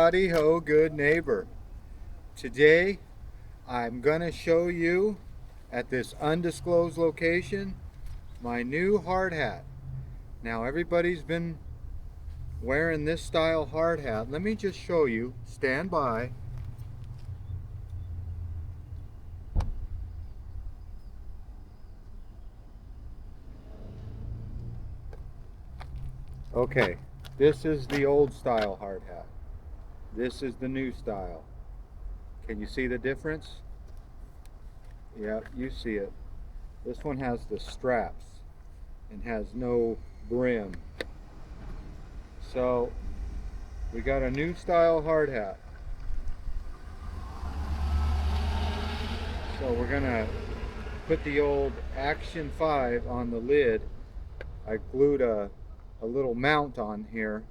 Howdy ho, good neighbor. Today I'm gonna show you at this undisclosed location my new hard hat. Now everybody's been wearing this style hard hat. Let me just show you. Stand by. Okay, this is the old style hard hat. This is the new style. Can you see the difference? Yeah, you see it. This one has the straps and has no brim. So we got a new style hard hat. So we're gonna put the old Action 5 on the lid. I glued a little mount on here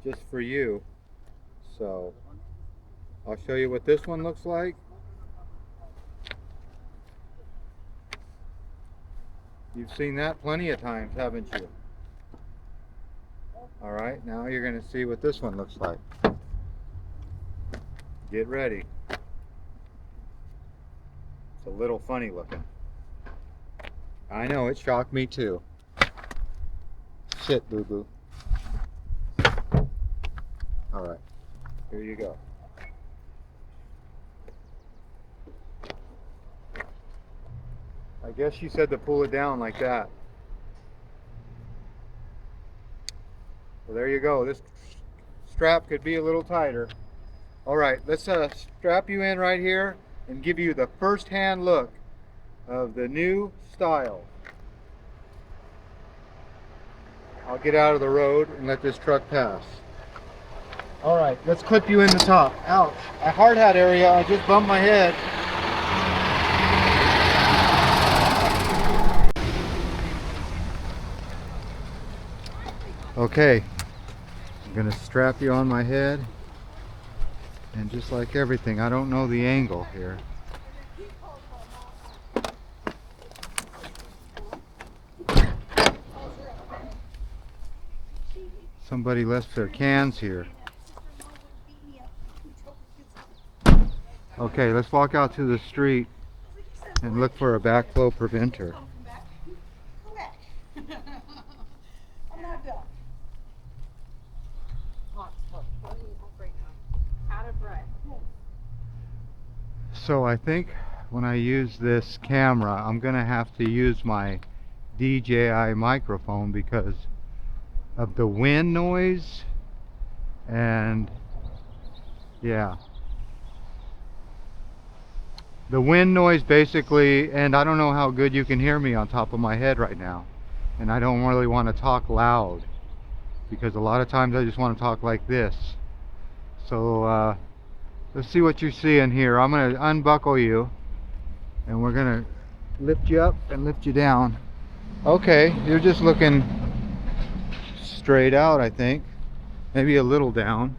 just for you. So I'll show you what this one looks like. You've seen that plenty of times, haven't you? Alright, now you're going to see what this one looks like. Get ready. It's a little funny looking. I know, it shocked me too. Sit, boo-boo. Alright, here you go. I guess you said to pull it down like that. Well, there you go. This strap could be a little tighter. Alright, let's strap you in right here and give you the first-hand look of the new style. I'll get out of the road and let this truck pass. Alright, let's clip you in the top. Ouch. A hard hat area, I just bumped my head. Okay, I'm going to strap you on my head, and just like everything, I don't know the angle here. Somebody left their cans here. Okay, let's walk out to the street and look for a backflow preventer. So I think when I use this camera, I'm gonna have to use my DJI microphone because of the wind noise, and yeah, the wind noise basically, and I don't know how good you can hear me on top of my head right now, and I don't really want to talk loud because a lot of times I just want to talk like this. So let's see what you see in here. I'm going to unbuckle you and we're going to lift you up and lift you down. Okay, you're just looking straight out, I think. Maybe a little down.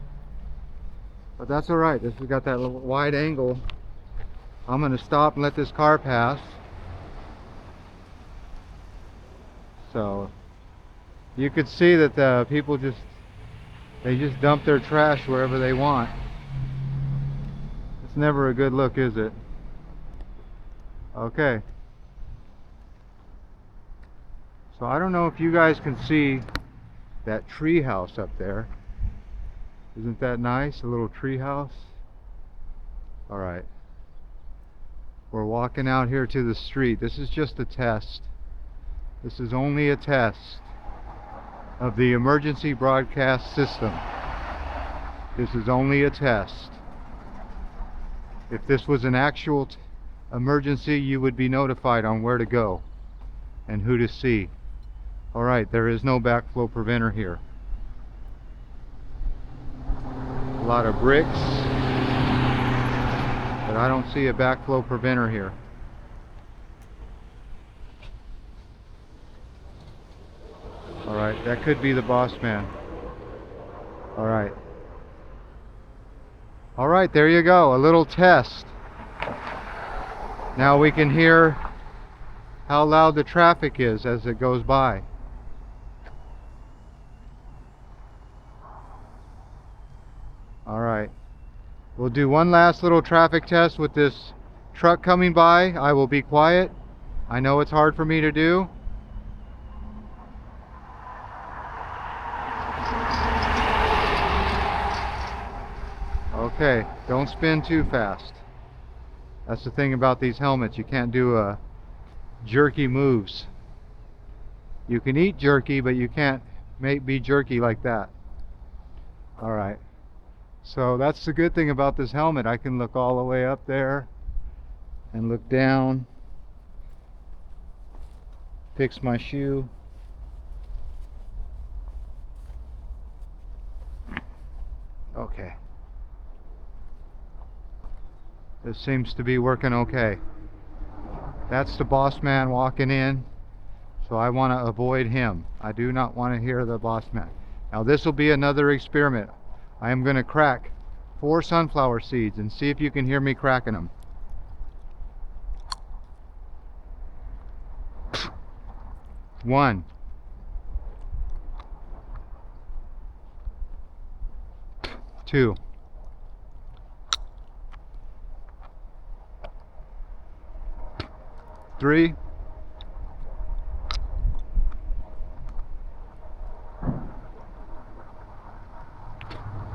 But that's alright. This has got that little wide angle. I'm going to stop and let this car pass. So you could see that the people just dump their trash wherever they want. It's never a good look, is it? Okay. So I don't know if you guys can see that tree house up there. Isn't that nice? A little tree house. Alright. We're walking out here to the street. This is just a test. This is only a test of the emergency broadcast system. This is only a test. If this was an actual emergency, you would be notified on where to go and who to see. Alright, there is no backflow preventer here. A lot of bricks, but I don't see a backflow preventer here. Alright, that could be the boss man. Alright. Alright, there you go, a little test. Now we can hear how loud the traffic is as it goes by. Alright. We'll do one last little traffic test with this truck coming by. I will be quiet. I know it's hard for me to do. Okay, don't spin too fast. That's the thing about these helmets. You can't do jerky moves. You can eat jerky, but you can't be jerky like that. Alright. So that's the good thing about this helmet. I can look all the way up there and look down. Fix my shoe. Okay. This seems to be working okay. That's the boss man walking in, so I want to avoid him. I do not want to hear the boss man. Now this will be another experiment. I am going to crack 4 sunflower seeds and see if you can hear me cracking them. One. Two. 3.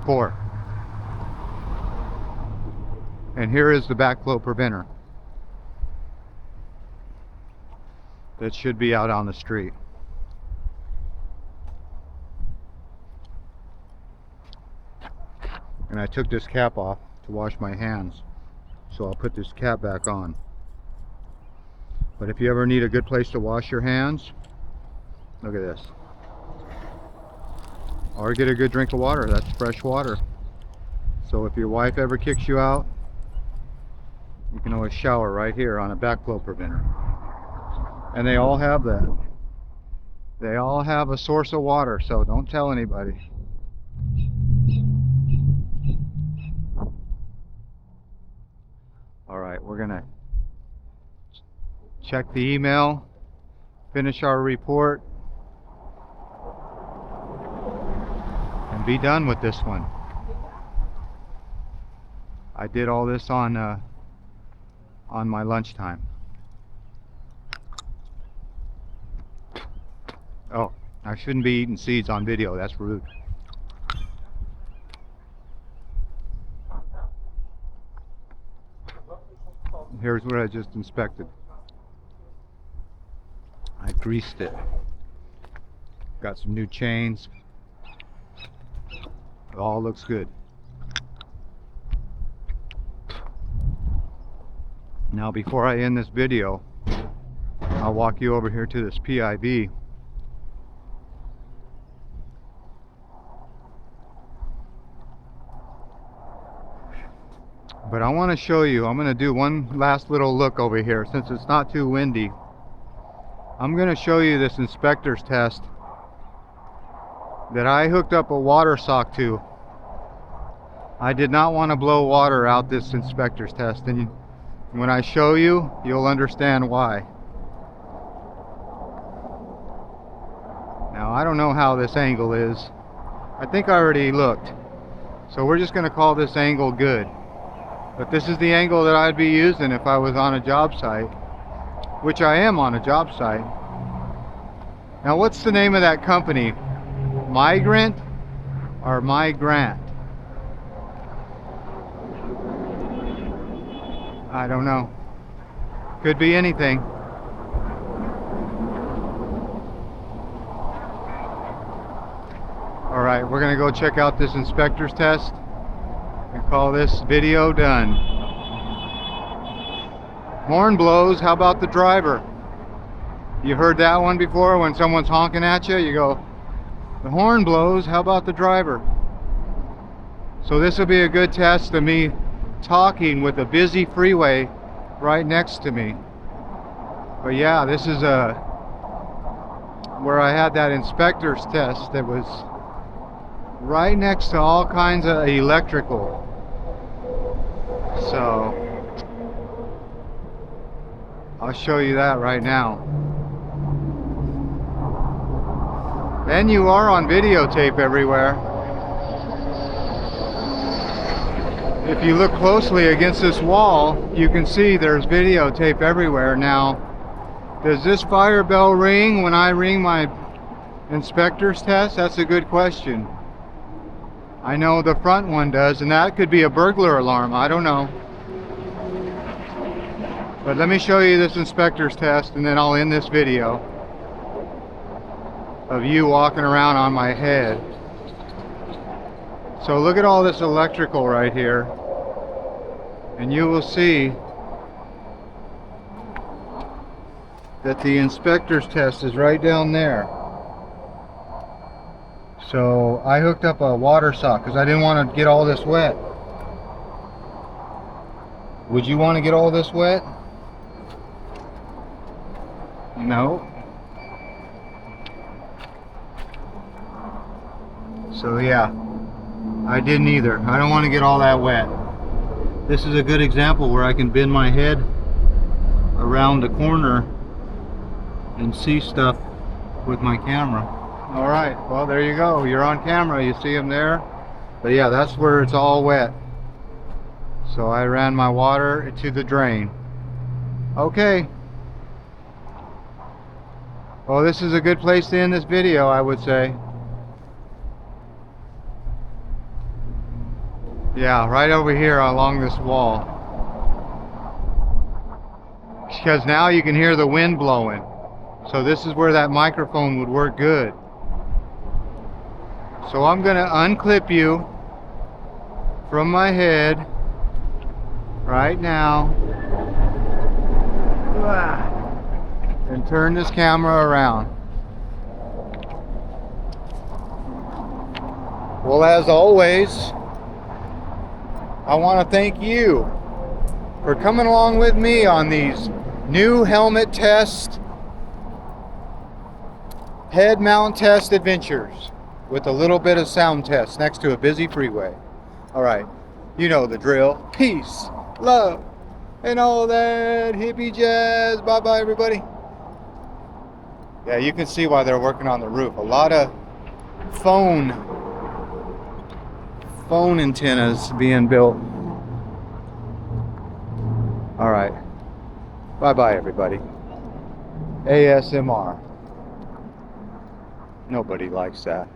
4. And here is the backflow preventer that should be out on the street. And I took this cap off to wash my hands, so I'll put this cap back on. But if you ever need a good place to wash your hands, look at this. Or get a good drink of water. That's fresh water. So if your wife ever kicks you out, you can always shower right here on a backflow preventer. And they all have that. They all have a source of water, so don't tell anybody. Alright, we're gonna check the email, finish our report, and be done with this one. I did all this on my lunchtime. Oh, I shouldn't be eating seeds on video. That's rude. Here's what I just inspected. I greased it. Got some new chains. It all looks good. Now before I end this video, I'll walk you over here to this PIV. But I want to show you, I'm going to do one last little look over here since it's not too windy. I'm going to show you this inspector's test that I hooked up a water sock to. I did not want to blow water out this inspector's test, and when I show you, you'll understand why. Now I don't know how this angle is. I think I already looked. So we're just going to call this angle good. But this is the angle that I'd be using if I was on a job site, which I am on a job site. Now what's the name of that company? Migrant or Migrant? I don't know. Could be anything. Alright, we're gonna go check out this inspector's test and call this video done. Horn blows, how about the driver? You heard that one before when someone's honking at you? You go, the horn blows, how about the driver? So this will be a good test of me talking with a busy freeway right next to me. But yeah, this is where I had that inspector's test that was right next to all kinds of electrical. So I'll show you that right now. And you are on videotape everywhere. if you look closely against this wall, you can see there's videotape everywhere. Now, does this fire bell ring when I ring my inspector's test? That's a good question. I know the front one does, and that could be a burglar alarm. I don't know. But let me show you this inspector's test, and then I'll end this video of you walking around on my head. So look at all this electrical right here, and you will see that the inspector's test is right down there. So I hooked up a water sock because I didn't want to get all this wet. Would you want to get all this wet? No. So yeah, I didn't either. I don't want to get all that wet. This is a good example where I can bend my head around the corner and see stuff with my camera. All right, well, there you go. You're on camera. You see them there. But yeah, that's where it's all wet. So I ran my water to the drain. Okay. Well, this is a good place to end this video, I would say. Yeah, right over here along this wall. Because now you can hear the wind blowing. So this is where that microphone would work good. So I'm going to unclip you from my head right now and turn this camera around. Well, as always, I want to thank you for coming along with me on these new helmet test, head mount test adventures with a little bit of sound test next to a busy freeway. All right, you know the drill. Peace, love, and all that hippie jazz. Bye-bye, everybody. Yeah, you can see why they're working on the roof. A lot of phone antennas being built. All right, bye-bye, everybody. ASMR. Nobody likes that.